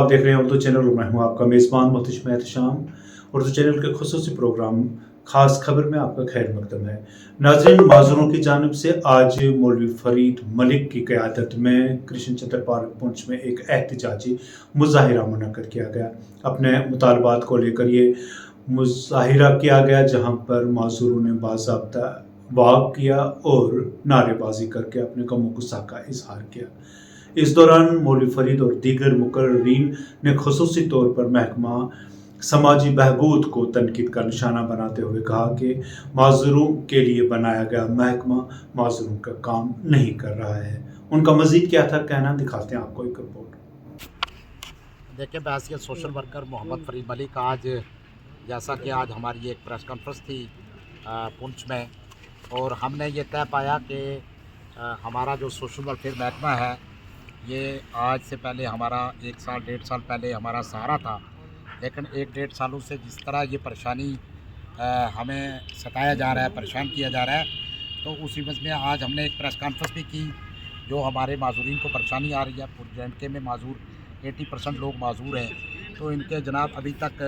आप देख रहे हैं उर्दू चैनल और मैं हूं आपका मेज़बान मोहतशिम एहतशाम। उर्दू चैनल के खुसूसी प्रोग्राम खास खबर में आपका खैर मकदम है। नाज़रीन, माज़ूरों की जानिब से आज मौलवी फरीद मलिक की क़यादत में कृष्ण चंद्र पार्क पुंछ में एक एहतजाजी मुज़ाहिरा मुनक्कद किया गया। अपने मुतालबात को लेकर ये मुज़ाहिरा किया गया, जहाँ पर माज़ूरों ने बाज़ाब्ता वाक किया और नारेबाजी करके अपने गम गुस्सा का इजहार किया। इस दौरान मौलवी फरीद और दीगर मुकर्रीन ने खुसूसी तौर पर महकमा समाजी बहबूद को तनकीद का निशाना बनाते हुए कहा कि माज़ूरों के लिए बनाया गया महकमा माज़ूरों का काम नहीं कर रहा है। उनका मजीद क्या था कहना, दिखाते हैं आपको एक रिपोर्ट। देखिए, बहसियत सोशल वर्कर मोहम्मद फरीद मलिक आज जैसा कि आज हमारी एक प्रेस कॉन्फ्रेंस थी पुंछ में, और हमने ये तय पाया कि हमारा जो सोशल वेलफेयर महकमा है ये आज से पहले हमारा 1 साल 1.5 साल पहले हमारा सहारा था, लेकिन 1-1.5 सालों से जिस तरह ये परेशानी हमें सताया जा रहा है, परेशान किया जा रहा है, तो उसी वजह में आज हमने एक प्रेस कॉन्फ्रेंस भी की। जो हमारे माज़ूरीन को परेशानी आ रही है, पूरे जे&के में माज़ूर 80% लोग माज़ूर हैं, तो इनके जनाब अभी तक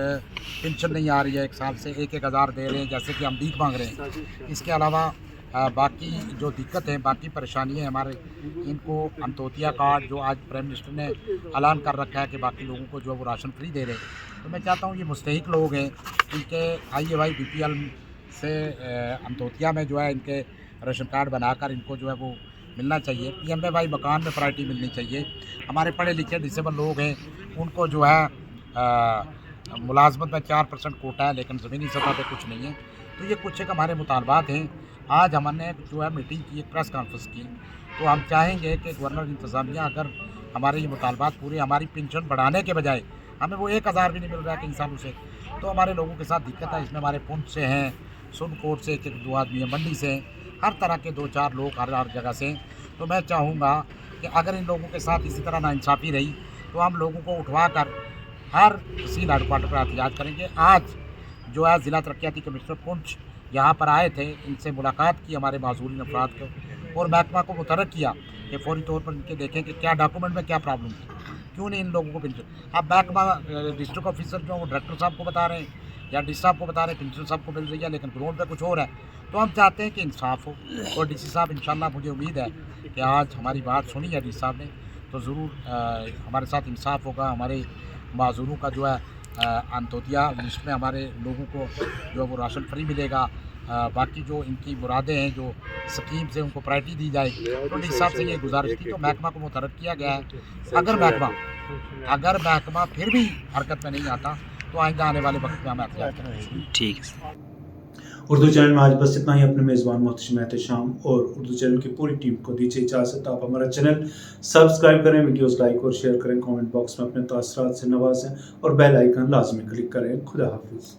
पेंशन नहीं आ रही है। 1 साल से 1-1 हज़ार दे रहे हैं, जैसे कि हम भीख मांग रहे हैं। इसके अलावा बाकी जो दिक्कत है, बाकी परेशानियाँ हमारे, इनको अंत्योदय कार्ड जो आज प्राइम मिनिस्टर ने ऐलान कर रखा है कि बाकी लोगों को जो है वो राशन फ्री दे रहे हैं, तो मैं चाहता हूँ ये मुस्तहिक लोग हैं, इनके IAY BPL से अंत्योदय में जो है इनके राशन कार्ड बनाकर इनको जो है वो मिलना चाहिए। PMAY मकान में प्रायोरिटी मिलनी चाहिए। हमारे पढ़े लिखे डिसेबल लोग हैं, उनको जो है मुलाजमत में 4% कोटा है, लेकिन ज़मीनी सतह पे कुछ नहीं है। तो ये कुछ एक हमारे मुतालबात हैं। आज हमने जो है मीटिंग की, एक प्रेस कॉन्फ्रेंस की, तो हम चाहेंगे कि गवर्नर इंतज़ामिया अगर हमारे ये मुतालबात पूरे, हमारी पेंशन बढ़ाने के बजाय हमें वो 1 हज़ार भी नहीं मिल रहा है कई सालों से, तो हमारे लोगों के साथ दिक्कत है। इसमें हमारे पुंछ से हैं, सुनकोट से 1-2 आदमी हैं, मंडी से हैं, हर तरह के 2-4 लोग हर जगह से हैं। तो मैं चाहूँगा कि अगर इन लोगों के साथ इसी तरह नाइंसाफ़ी रही तो हम लोगों को उठवा कर हर तहसील हेडक्वार्टर पर एहतजाज करेंगे। आज जो है ज़िला तरक्याती कमिश्नर पुंछ यहाँ पर आए थे, इनसे मुलाकात की हमारे माज़ूरीन अफराद को, और महकमा को मुतरक किया कि फौरी तौर पर इनके देखें कि क्या डॉक्यूमेंट में क्या प्रॉब्लम है, क्यों नहीं इन लोगों को पेंशन। अब महकमा डिस्ट्रिक्ट ऑफिसर जो वो डायरेक्टर साहब को बता रहे हैं या DC साहब को बता रहे हैं पेंशन साहब को मिल रही है, लेकिन ग्राउंड पे कुछ और है। तो हम चाहते हैं कि इंसाफ हो, और DC साहब इंशाल्लाह, मुझे उम्मीद है कि आज हमारी बात सुनी है DC साहब ने, तो ज़रूर हमारे साथ इंसाफ होगा। हमारे माज़ूरों का जो है अंत्योदय लिस्ट में हमारे लोगों को जो है वो राशन फ्री मिलेगा। बाकी जो इनकी मुरादें हैं, जो स्कीम्स हैं, उनको प्रायोरिटी दी जाए। तो DC साहब से ये गुजारिश थी, तो महकमा को मुतरक किया गया है। अगर महकमा फिर भी हरकत में नहीं आता तो आइंदा आने वाले वक्त में हम एहतियात करेंगे। ठीक है। उर्दू चैनल में आज बस इतना ही। अपने मेज़बान मोहतशिम एहतशाम और उर्दू चैनल की पूरी टीम को दीजिए इजाज़त। आप हमारा चैनल सब्सक्राइब करें, वीडियोस लाइक और शेयर करें, कमेंट बॉक्स में अपने तासरात से नवाजें और बेल आइकन लाजमी क्लिक करें। खुदा हाफिज़।